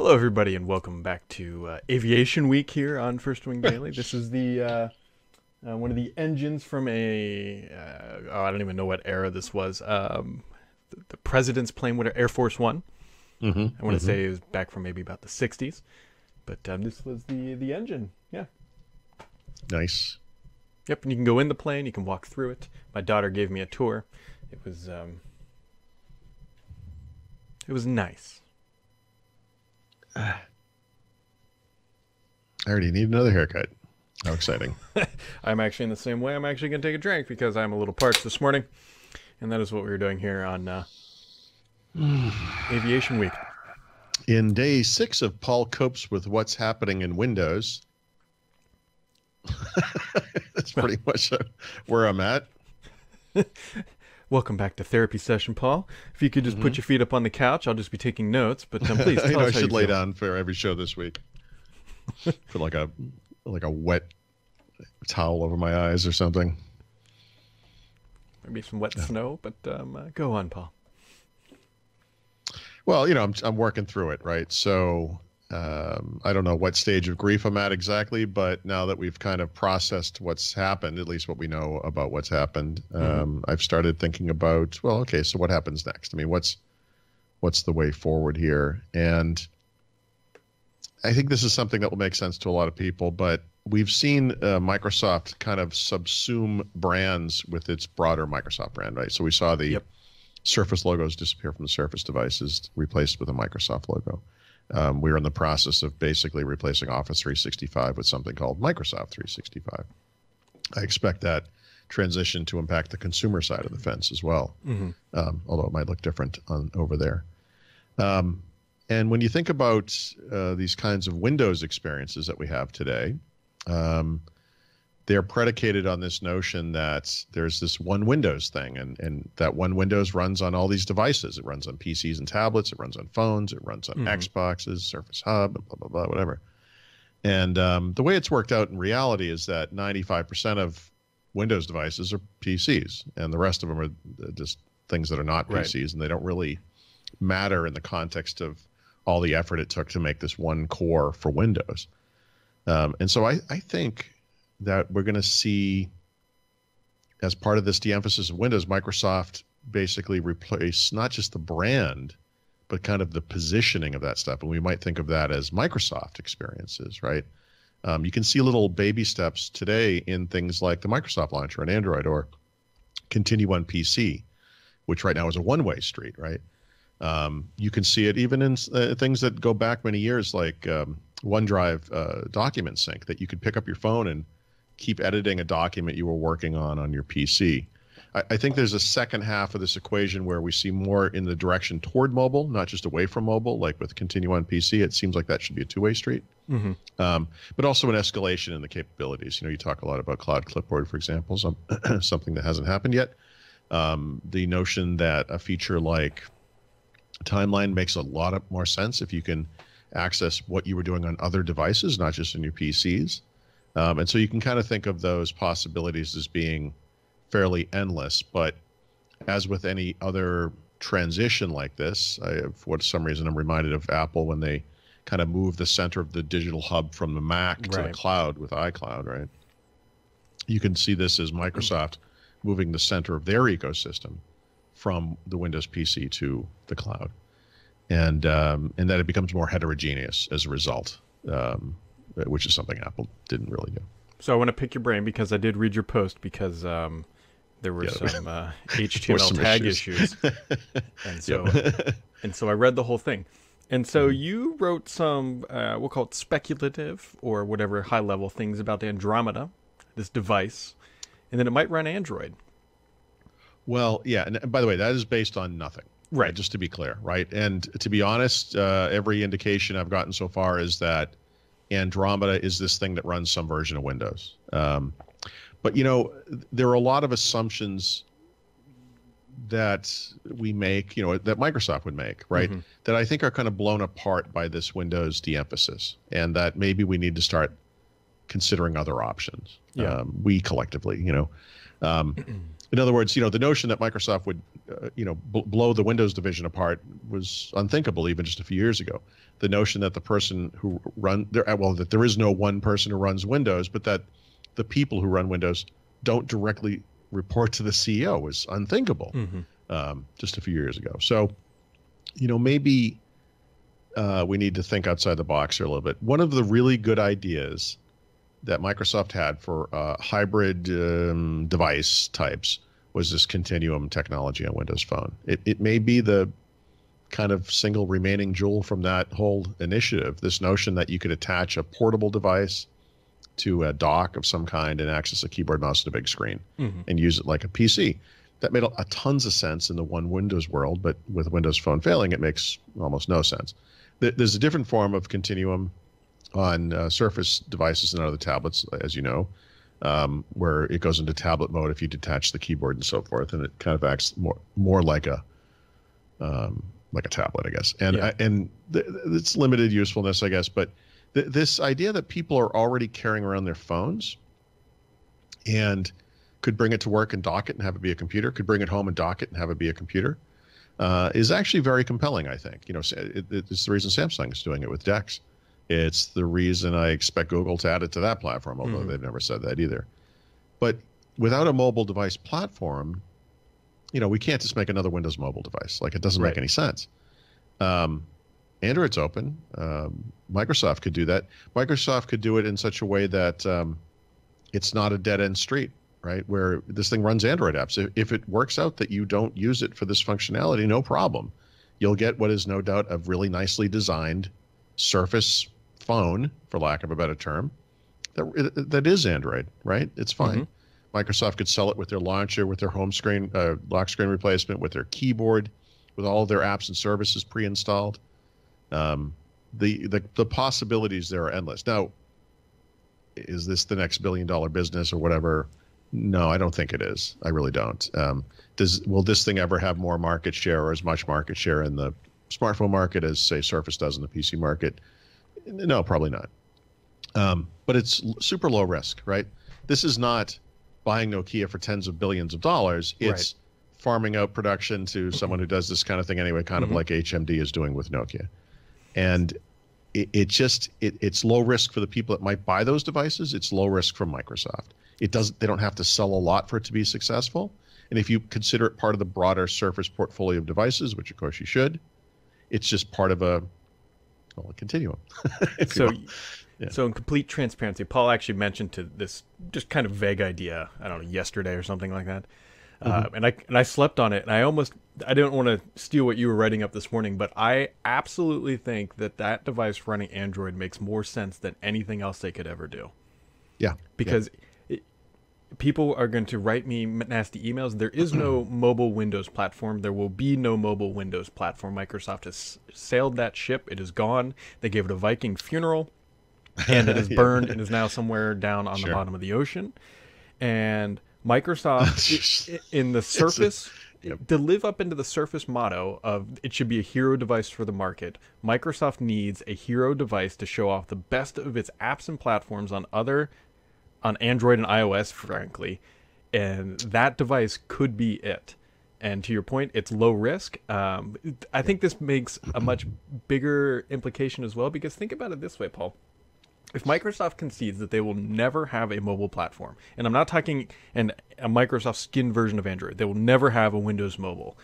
Hello, everybody, and welcome back to Aviation Week here on First Wing Daily. This is the one of the engines from I don't even know what era this was. The President's plane, whatever, Air Force One. I want to say it was back from maybe about the '60s, but this was the engine. Yeah. Nice. Yep, and you can go in the plane. You can walk through it. My daughter gave me a tour. It was nice. I already need another haircut. How exciting. I'm actually in the same way. I'm actually going to take a drink because I'm a little parched this morning. And that is what we were doing here on Aviation Week. In day 6 of Paul Copes with What's Happening in Windows. That's pretty much where I'm at. Welcome back to therapy session, Paul. If you could just put your feet up on the couch, I'll just be taking notes. But please tell us how I should you lay feel. down for every show this week. Put like a wet towel over my eyes or something. Maybe some wet snow, but go on, Paul. Well, I'm working through it, right? So I don't know what stage of grief I'm at exactly, but now that we've kind of processed what's happened, at least what we know about what's happened, I've started thinking about, well, okay, so what happens next? I mean, what's the way forward here? And I think this is something that will make sense to a lot of people, but we've seen Microsoft kind of subsume brands with its broader Microsoft brand, right? So we saw the Surface logos disappear from the Surface devices, replaced with a Microsoft logo. We're in the process of basically replacing Office 365 with something called Microsoft 365. I expect that transition to impact the consumer side of the fence as well, although it might look different over there. And when you think about these kinds of Windows experiences that we have today, they're predicated on this notion that there's this one Windows thing, and that one Windows runs on all these devices. It runs on PCs and tablets. It runs on phones. It runs on Xboxes, Surface Hub, blah, blah, blah, whatever. And the way it's worked out in reality is that 95% of Windows devices are PCs, and the rest of them are just things that are not PCs, and they don't really matter in the context of all the effort it took to make this one core for Windows. And so I think that we're going to see, as part of this de-emphasis of Windows, Microsoft basically replace not just the brand, but kind of the positioning of that stuff. And we might think of that as Microsoft experiences, right? You can see little baby steps today in things like the Microsoft Launcher on Android or Continue on PC, which right now is a one-way street, right? You can see it even in things that go back many years, like OneDrive document sync, that you could pick up your phone and keep editing a document you were working on your PC. I think there's a second half of this equation where we see more in the direction toward mobile, not just away from mobile, like with Continue on PC. It seems like that should be a two-way street, but also an escalation in the capabilities. You talk a lot about Cloud Clipboard, for example, something that hasn't happened yet. The notion that a feature like Timeline makes a lot more sense if you can access what you were doing on other devices, not just on your PCs. And so you can kind of think of those possibilities as being fairly endless. But as with any other transition like this, for some reason I'm reminded of Apple when they kind of moved the center of the digital hub from the Mac to the cloud with iCloud, right? You can see this as Microsoft moving the center of their ecosystem from the Windows PC to the cloud, and that it becomes more heterogeneous as a result, which is something Apple didn't really do. So I want to pick your brain because I did read your post because there were some HTML tag issues. And so I read the whole thing. And so you wrote some, we'll call it speculative or whatever high-level things about the Andromeda, this device, and then it might run Android. Well, yeah, and by the way, that is based on nothing. Right. Just to be clear, right? And to be honest, every indication I've gotten so far is that Andromeda is this thing that runs some version of Windows. But, there are a lot of assumptions that we make, that Microsoft would make, right? That I think are kind of blown apart by this Windows de-emphasis, and that maybe we need to start considering other options. We collectively, In other words, the notion that Microsoft would, blow the Windows division apart was unthinkable even just a few years ago. The notion that the person who that there is no one person who runs Windows, but that the people who run Windows don't directly report to the CEO was unthinkable just a few years ago. So, maybe we need to think outside the box here a little bit. One of the really good ideas that Microsoft had for hybrid device types was this continuum technology on Windows Phone. It may be the kind of single remaining jewel from that whole initiative, this notion that you could attach a portable device to a dock of some kind and access a keyboard, mouse, and a big screen and use it like a PC. That made a tons of sense in the one Windows world, but with Windows Phone failing, it makes almost no sense. There's a different form of continuum on Surface devices and other tablets, as you know, where it goes into tablet mode if you detach the keyboard and so forth, and it kind of acts more like a tablet, I guess. And it's limited usefulness, I guess. But this idea that people are already carrying around their phones and could bring it to work and dock it and have it be a computer, could bring it home and dock it and have it be a computer, is actually very compelling, I think. It's the reason Samsung is doing it with DeX. It's the reason I expect Google to add it to that platform, although they've never said that either. But without a mobile device platform, we can't just make another Windows mobile device. Like, it doesn't make any sense. Android's open. Microsoft could do that. Microsoft could do it in such a way that it's not a dead-end street, right, where this thing runs Android apps. If it works out that you don't use it for this functionality, no problem. You'll get what is no doubt a really nicely designed Surface phone, for lack of a better term, that is Android, right? It's fine. Microsoft could sell it with their launcher, with their home screen, lock screen replacement, with their keyboard, with all of their apps and services pre-installed. The possibilities there are endless. Now, is this the next billion-dollar business or whatever? No, I don't think it is. I really don't. Will this thing ever have more market share or as much market share in the smartphone market as, say, Surface does in the PC market? No, probably not. But it's super low risk, right? This is not buying Nokia for tens of billions of dollars. It's farming out production to someone who does this kind of thing anyway, kind of like HMD is doing with Nokia. And it's low risk for the people that might buy those devices. It's low risk from Microsoft. They don't have to sell a lot for it to be successful. And if you consider it part of the broader Surface portfolio of devices, which of course you should, it's just part of a continuum. So in complete transparency, Paul actually mentioned to this just kind of vague idea, I don't know, yesterday or something like that. And I slept on it, and I didn't want to steal what you were writing up this morning, but I absolutely think that device running Android makes more sense than anything else they could ever do. Yeah. Because people are going to write me nasty emails. There is no mobile Windows platform. There will be no mobile Windows platform. Microsoft has sailed that ship. It is gone. They gave it a Viking funeral, and it is burned and is now somewhere down on the bottom of the ocean. And Microsoft, in the Surface, to live up into the Surface motto of it should be a hero device for the market, Microsoft needs a hero device to show off the best of its apps and platforms on Android and iOS, frankly, and that device could be it. And to your point, it's low risk. I think this makes a much bigger implication as well, because think about it this way, Paul. If Microsoft concedes that they will never have a mobile platform, and I'm not talking a Microsoft skin version of Android, they will never have a Windows Mobile.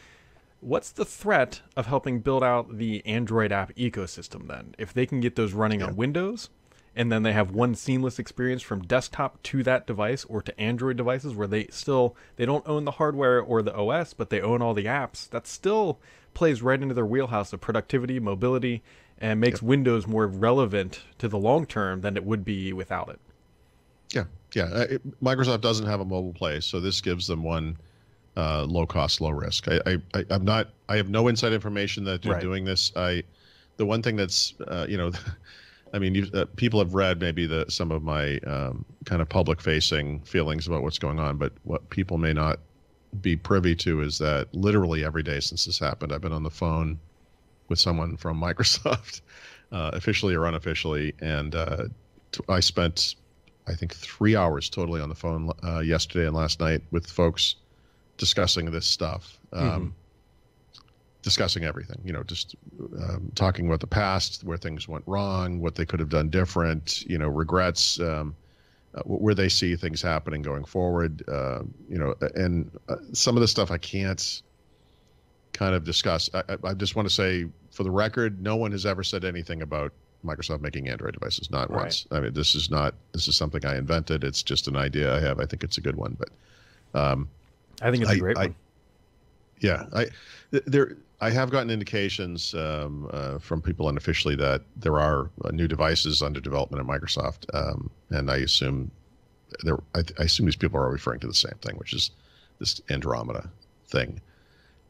What's the threat of helping build out the Android app ecosystem then? If they can get those running on Windows, and then they have one seamless experience from desktop to that device or to Android devices where they don't own the hardware or the OS, but they own all the apps, that still plays right into their wheelhouse of productivity, mobility, and makes Windows more relevant to the long term than it would be without it. Microsoft doesn't have a mobile place, so this gives them one low cost, low risk. I have no inside information that they're doing this. The one thing that's I mean, people have read maybe some of my kind of public-facing feelings about what's going on, but what people may not be privy to is that literally every day since this happened, I've been on the phone with someone from Microsoft, officially or unofficially, and I spent, I think, 3 hours totally on the phone yesterday and last night with folks discussing this stuff. Discussing everything, just talking about the past, where things went wrong, what they could have done different, regrets, where they see things happening going forward, and some of the stuff I can't kind of discuss. I just want to say, for the record, no one has ever said anything about Microsoft making Android devices, not once. I mean, this is something I invented. It's just an idea I have. I think it's a good one, but I think it's a great one. Yeah, I have gotten indications from people unofficially that there are new devices under development at Microsoft, and I assume these people are referring to the same thing, which is this Andromeda thing.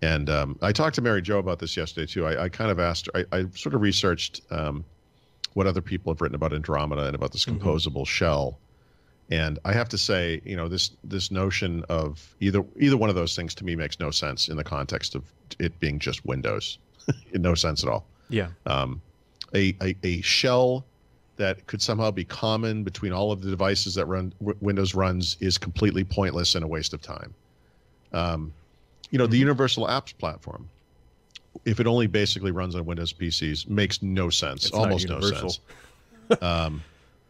And I talked to Mary Jo about this yesterday too. I kind of asked her. I sort of researched what other people have written about Andromeda and about this composable shell. And I have to say, this notion of either one of those things to me makes no sense in the context of it being just Windows. No sense at all. Yeah. A shell that could somehow be common between all of the devices that Windows runs is completely pointless and a waste of time. The Universal Apps platform, if it only basically runs on Windows PCs, makes no sense. It's almost no sense.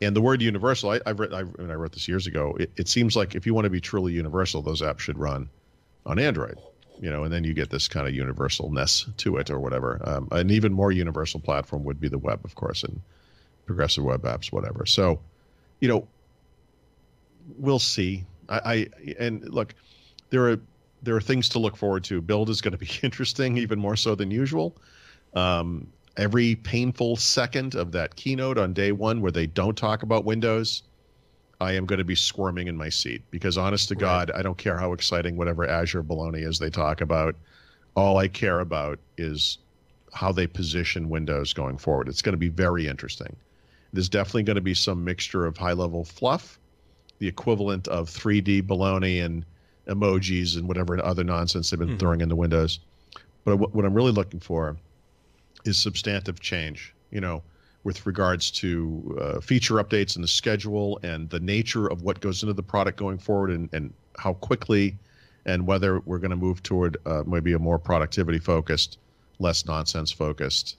And the word universal, I wrote this years ago. It seems like if you want to be truly universal, those apps should run on Android, and then you get this kind of universalness to it or whatever. An even more universal platform would be the web, of course, and progressive web apps, whatever. So, we'll see. And look, there are things to look forward to. Build is going to be interesting, even more so than usual. Every painful second of that keynote on day one where they don't talk about Windows, I am going to be squirming in my seat, because honest to God, I don't care how exciting whatever Azure baloney is they talk about. All I care about is how they position Windows going forward. It's going to be very interesting. There's definitely going to be some mixture of high-level fluff, the equivalent of 3D baloney and emojis and whatever other nonsense they've been throwing into Windows. But what I'm really looking for is substantive change, with regards to feature updates in the schedule and the nature of what goes into the product going forward, and how quickly, and whether we're going to move toward maybe a more productivity focused, less nonsense focused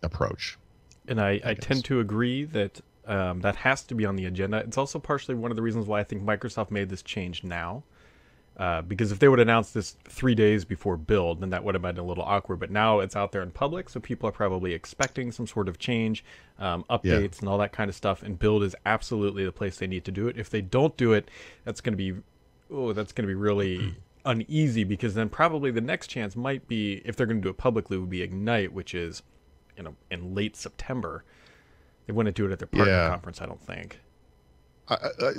approach. And I tend to agree that that has to be on the agenda. It's also partially one of the reasons why I think Microsoft made this change now. Because if they would announce this 3 days before build, then that would have been a little awkward. But now it's out there in public, so people are probably expecting some sort of change, updates, and all that kind of stuff. And build is absolutely the place they need to do it. If they don't do it, that's going to be really uneasy, because then probably the next chance might be, if they're going to do it publicly, would be Ignite, which is, in late September. They wouldn't do it at their partner conference, I don't think.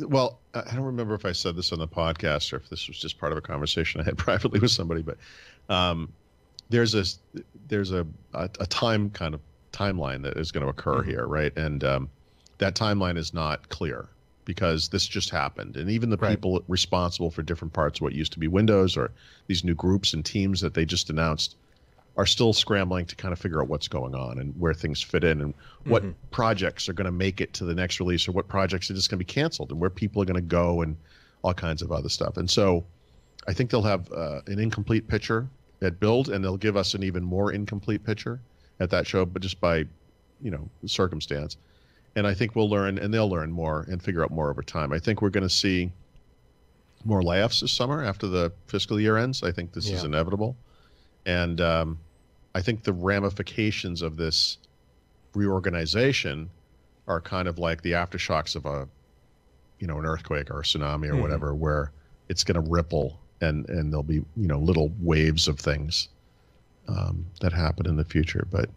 Well, I don't remember if I said this on the podcast or if this was just part of a conversation I had privately with somebody, but there's a timeline that is going to occur here, right? And that timeline is not clear, because this just happened, and even the people responsible for different parts of what used to be Windows, or these new groups and teams that they just announced, are still scrambling to kind of figure out what's going on and where things fit in, and what projects are going to make it to the next release, or what projects are just going to be canceled, and where people are going to go, and all kinds of other stuff. And so I think they'll have an incomplete picture at Build, and they'll give us an even more incomplete picture at that show, but just by, circumstance. And I think we'll learn, and they'll learn more and figure out more over time. I think we're going to see more layoffs this summer after the fiscal year ends. I think this is inevitable. And I think the ramifications of this reorganization are kind of like the aftershocks of an earthquake or a tsunami or whatever, where it's going to ripple, and there'll be, little waves of things that happen in the future. But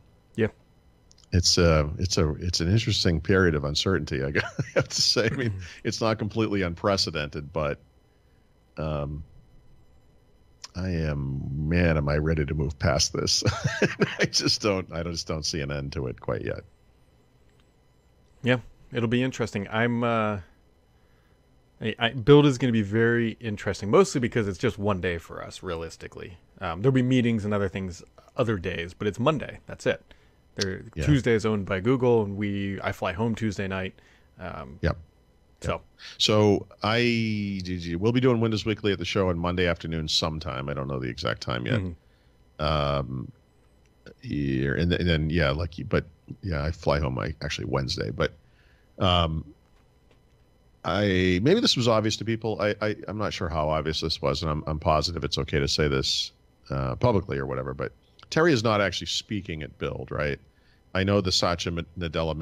it's an interesting period of uncertainty, I have to say. I mean, it's not completely unprecedented, but am I ready to move past this? I just don't see an end to it quite yet. Yeah, it'll be interesting. Build is going to be very interesting, mostly because it's just one day for us, realistically. There'll be meetings and other things other days, but it's Monday. That's it. Tuesday is owned by Google, and I fly home Tuesday night. So we'll be doing Windows Weekly at the show on Monday afternoon sometime. I don't know the exact time yet. Here and then I fly home actually Wednesday. But maybe this was obvious to people. I'm not sure how obvious this was, and I'm positive it's okay to say this publicly or whatever. But Terry is not actually speaking at Build, right? I know the Satya Nadella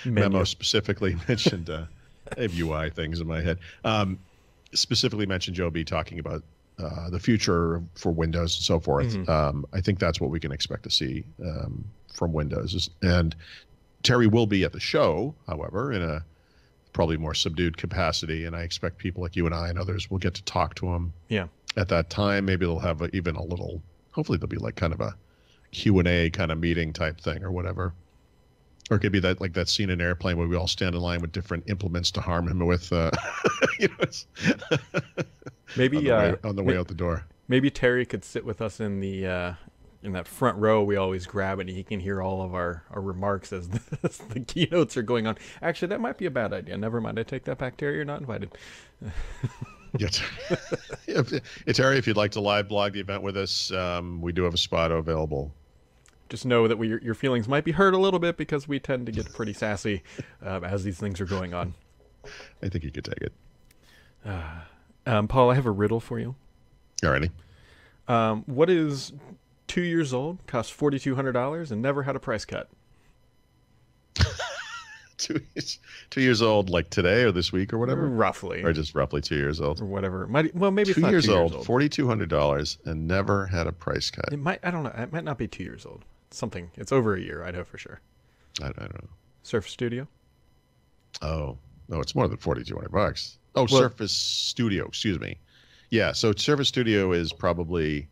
memo specifically mentioned. I have UI things in my head. Specifically mentioned Joe B talking about the future for Windows and so forth. I think that's what we can expect to see from Windows. And Terry will be at the show, however, in a probably more subdued capacity. And I expect people like you and I and others will get to talk to him at that time. Maybe they'll have even a little, hopefully there'll be like kind of a Q&A kind of meeting type thing or whatever. Or it could be that like that scene in Airplane where we all stand in line with different implements to harm him with, maybe on the way out the door. Maybe Terry could sit with us in the in that front row we always grab, and he can hear all of our remarks as the keynotes are going on. Actually, that might be a bad idea. Never mind. I take that back, Terry. You're not invited. Terry, if you'd like to live blog the event with us, we do have a spot available. Just know that your feelings might be hurt a little bit because we tend to get pretty sassy as these things are going on. I think you could take it. Paul, I have a riddle for you. Alrighty. What is 2 years old, costs $4,200, and never had a price cut? 2 years old, like today or this week or whatever? Roughly. Or just roughly 2 years old? Or whatever. Maybe it's 2 not years 2 years old, $4,200, and never had a price cut. I don't know. It might not be 2 years old. Something. It's over a year, I know for sure. I don't know. Surface Studio? Oh, no, it's more than $4,200. Oh, Surface Studio, excuse me. Yeah, so Surface Studio is probably,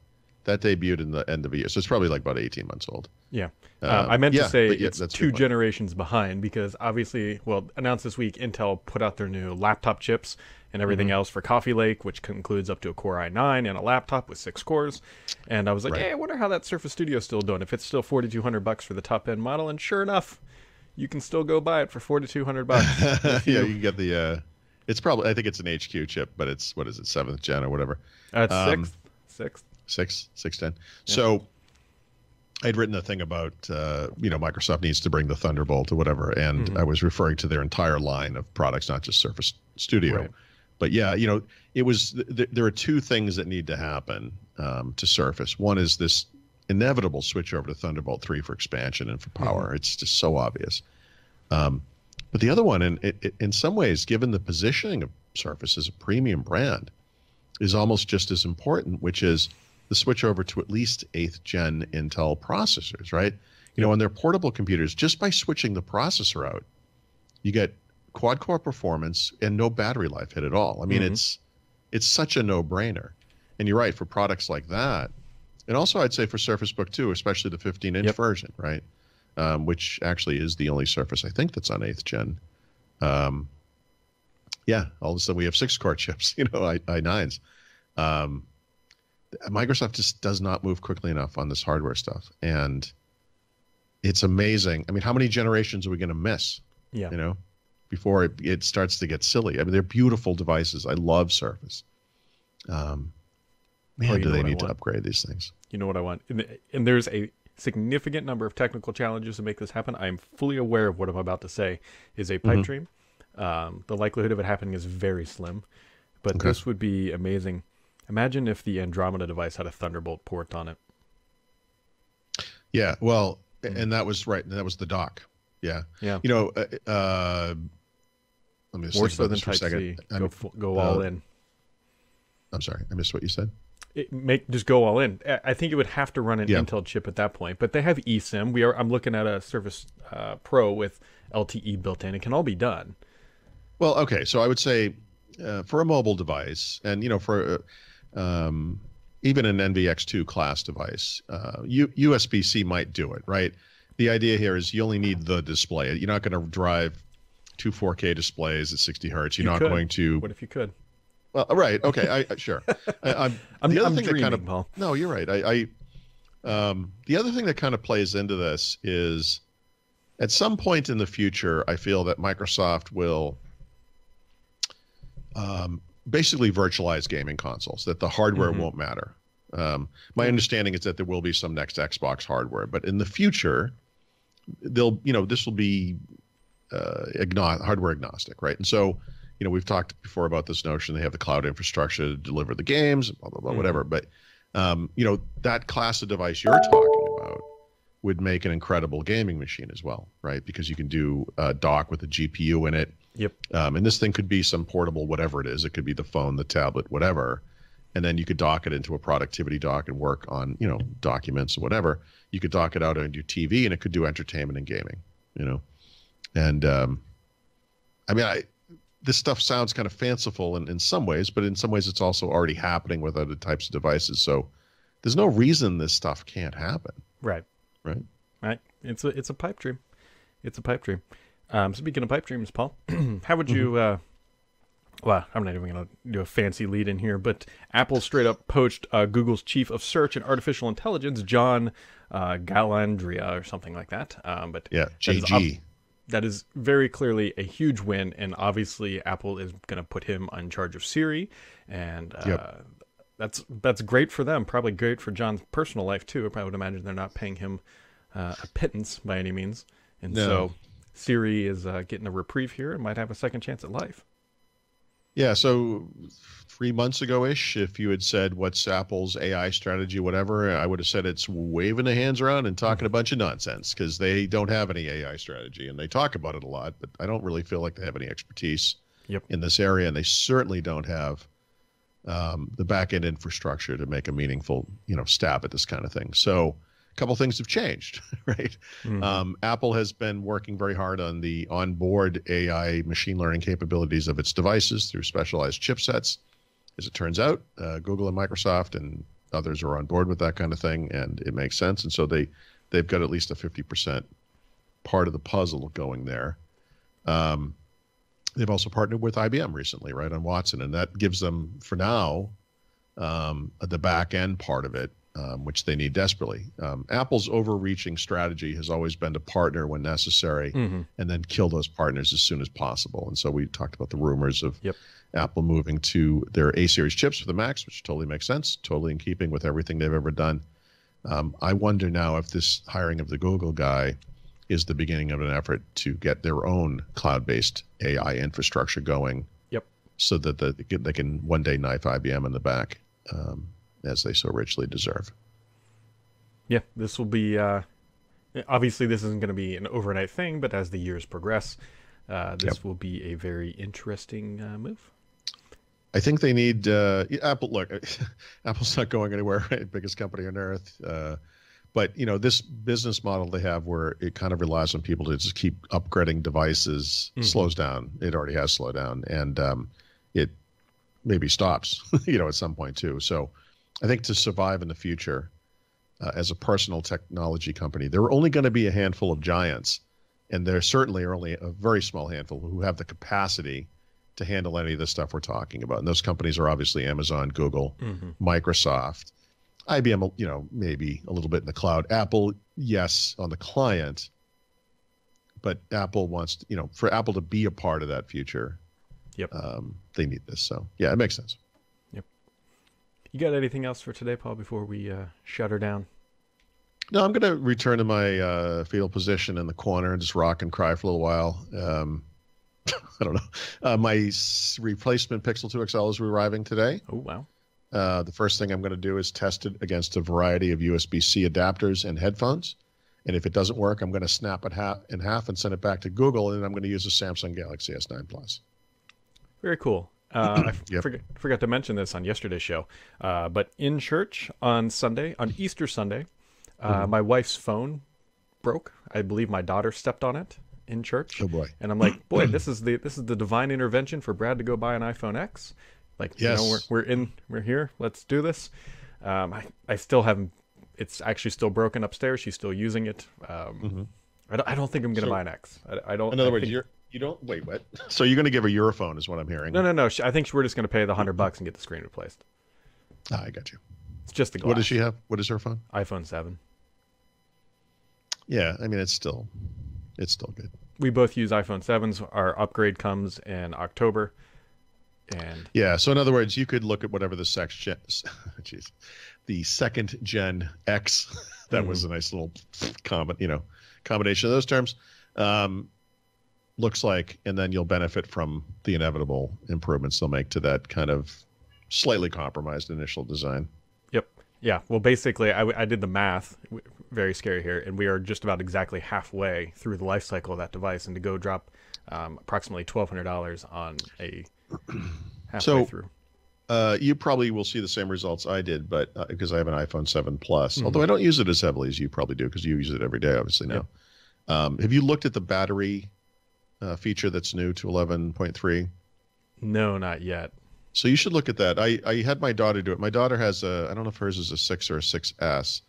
that debuted in the end of the year. So it's probably like about 18 months old. Yeah. I meant to say it's that's 2 generations behind because obviously, announced this week, Intel put out their new laptop chips and everything else for Coffee Lake, which includes up to a Core i9 and a laptop with 6 cores. And I was like, hey, I wonder how that Surface Studio is still doing. If it's still $4,200 for the top end model, and sure enough, you can still go buy it for $4,200. Yeah, you can get the. It's probably, I think it's an HQ chip, but it's, what is it, 7th gen or whatever? It's 6th. 610. Yeah. So I'd written a thing about, Microsoft needs to bring the Thunderbolt or whatever. And I was referring to their entire line of products, not just Surface Studio. Right. But yeah, it was, there are 2 things that need to happen to Surface. One is this inevitable switch over to Thunderbolt 3 for expansion and for power. It's just so obvious. But the other one, in some ways, given the positioning of Surface as a premium brand, is almost just as important, which is the switch over to at least 8th gen Intel processors, right? On their portable computers, just by switching the processor out, you get quad-core performance and no battery life hit at all. I mean, it's such a no-brainer. And you're right, for products like that, and also I'd say for Surface Book 2, especially the 15-inch version, right? Which actually is the only Surface, I think, that's on 8th gen. All of a sudden we have 6-core chips, i9s. Microsoft just does not move quickly enough on this hardware stuff. And it's amazing. I mean, how many generations are we going to miss? Yeah. Before it starts to get silly. I mean, they're beautiful devices. I love Surface. Do they need to upgrade these things? You know what I want? And there's a significant number of technical challenges to make this happen. I'm fully aware of what I'm about to say is a pipe dream. The likelihood of it happening is very slim, but this would be amazing. Imagine if the Andromeda device had a Thunderbolt port on it. Yeah, well, and that was right. That was the dock. Yeah. Yeah. Let me just more think so about than this for a Type-C. second. Go all in. I'm sorry, I missed what you said. Just go all in. I think it would have to run an Intel chip at that point, but they have eSIM. I'm looking at a Surface Pro with LTE built in. It can all be done. Well, okay, so I would say for a mobile device, and for even an NVX2 class device, USB-C might do it, right? The idea here is you only need the display. You're not going to drive 2 4K displays at 60 hertz. You're not going to. What if you could? Well, right. Okay. Sure. I'm dreaming, Paul. No, you're right. The other thing that kind of plays into this is at some point in the future, I feel that Microsoft will basically virtualized gaming consoles, that the hardware won't matter. My understanding is that there will be some next Xbox hardware, but in the future, this will be hardware agnostic, right? And so, we've talked before about this notion they have the cloud infrastructure to deliver the games, blah blah blah, whatever. But that class of device you're talking about would make an incredible gaming machine as well, right? Because you can do a dock with a GPU in it. Yep. And this thing could be some portable, whatever it is. It could be the phone, the tablet, whatever. And then you could dock it into a productivity dock and work on, documents or whatever. You could dock it out on your TV, and it could do entertainment and gaming, And this stuff sounds kind of fanciful in some ways, but in some ways it's also already happening with other types of devices. So there's no reason this stuff can't happen. Right. It's a pipe dream. It's a pipe dream. Speaking of pipe dreams, Paul, how would you? Well, I'm not even going to do a fancy lead in here, but Apple straight up poached Google's chief of search and artificial intelligence, John Gallandria, or something like that. But yeah, JG. That is very clearly a huge win, and obviously Apple is going to put him in charge of Siri, and that's great for them. Probably great for John's personal life too. I would imagine they're not paying him a pittance by any means, and so Siri is getting a reprieve here and might have a second chance at life. Yeah, so 3 months ago-ish, if you had said, what's Apple's AI strategy, whatever, I would have said it's waving the hands around and talking a bunch of nonsense, because they don't have any AI strategy, and they talk about it a lot, but I don't really feel like they have any expertise in this area, and they certainly don't have the back-end infrastructure to make a meaningful, stab at this kind of thing. So couple things have changed, right? Apple has been working very hard on the onboard AI machine learning capabilities of its devices through specialized chipsets. As it turns out, Google and Microsoft and others are on board with that kind of thing, and it makes sense. And so they've got at least a 50% part of the puzzle going there. They've also partnered with IBM recently, right, on Watson, and that gives them, for now, the back end part of it, which they need desperately. Apple's overreaching strategy has always been to partner when necessary and then kill those partners as soon as possible. And so we talked about the rumors of Apple moving to their A-series chips for the Macs, which totally makes sense, totally in keeping with everything they've ever done. I wonder now if this hiring of the Google guy is the beginning of an effort to get their own cloud-based AI infrastructure going so that they can one day knife IBM in the back. As they so richly deserve. Yeah, this will be, obviously this isn't going to be an overnight thing, but as the years progress, this will be a very interesting move. I think they need, Apple, look, Apple's not going anywhere, right? Biggest company on earth. But, this business model they have where it kind of relies on people to just keep upgrading devices slows down. It already has slowed down, and it maybe stops, at some point too. So I think to survive in the future as a personal technology company, there are only going to be a handful of giants, and there certainly are only a very small handful who have the capacity to handle any of the stuff we're talking about. And those companies are obviously Amazon, Google, Microsoft, IBM, maybe a little bit in the cloud. Apple, yes, on the client, but Apple wants, for Apple to be a part of that future, they need this. So, yeah, it makes sense. You got anything else for today, Paul, before we shut her down? No, I'm going to return to my fetal position in the corner and just rock and cry for a little while. I don't know. My replacement Pixel 2 XL is arriving today. Oh, wow. The first thing I'm going to do is test it against a variety of USB-C adapters and headphones. And if it doesn't work, I'm going to snap it in half and send it back to Google, and I'm going to use a Samsung Galaxy S9 Plus. Very cool. I forgot to mention this on yesterday's show, but in church on Sunday, on Easter Sunday, my wife's phone broke. I believe my daughter stepped on it in church. Oh boy! And I'm like, boy, this is the divine intervention for Brad to go buy an iPhone X. Like, we're here. Let's do this. I still haven't. It's actually still broken upstairs. She's still using it. I don't think I'm going to buy an X. I don't. In other words, you don't wait. What? So you're going to give her your phone, is what I'm hearing? No. I think we're just going to pay the $100 and get the screen replaced. I got you. It's just the glass. What does she have? What is her phone? iPhone 7. Yeah, I mean it's still good. We both use iPhone 7s. Our upgrade comes in October. And Yeah. So in other words, you could look at whatever the geez, the second gen X. That was a nice little combination of those terms. Looks like, and then you'll benefit from the inevitable improvements they'll make to that kind of slightly compromised initial design. yep. Yeah. Well, basically, I did the math. Very scary here, and we are just about exactly halfway through the life cycle of that device, and to go drop approximately $1,200 on a halfway through. You probably will see the same results I did, but because I have an iPhone 7 Plus, although I don't use it as heavily as you probably do because you use it every day, obviously now. Yep. Have you looked at the battery feature that's new to 11.3? No, not yet. So you should look at that. I had my daughter do it. My daughter has I don't know if hers is a 6 or a 6S.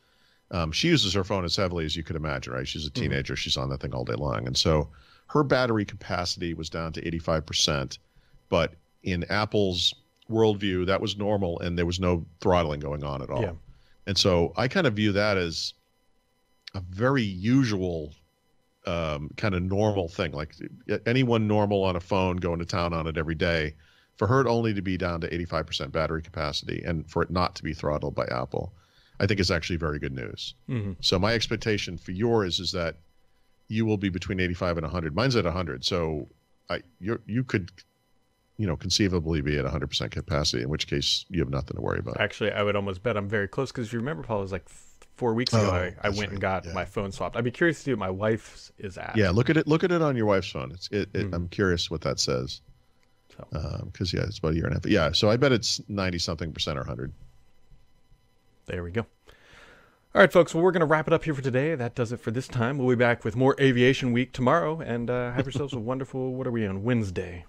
She uses her phone as heavily as you could imagine, right? She's a teenager. She's on that thing all day long. And so her battery capacity was down to 85%. But in Apple's worldview, that was normal and there was no throttling going on at all. Yeah. And so I kind of view that as a very usual kind of normal thing. Like anyone normal on a phone going to town on it every day, for her to only to be down to 85% battery capacity and for it not to be throttled by Apple, I think is actually very good news. So my expectation for yours is that you will be between 85 and 100. Mine's at 100. So you could, conceivably be at 100% capacity, in which case you have nothing to worry about. Actually, I would almost bet I'm very close because if you remember, Paul, it was like 4 weeks ago I went and got my phone swapped. I'd be curious to see what my wife's is at. Yeah, look at it on your wife's phone. I'm curious what that says. Because it's about a year and a half. Yeah, so I bet it's 90-something% or 100. There we go. All right, folks. Well, we're going to wrap it up here for today. That does it for this time. We'll be back with more Aviation Week tomorrow, and have yourselves a wonderful, what are we on, Wednesday?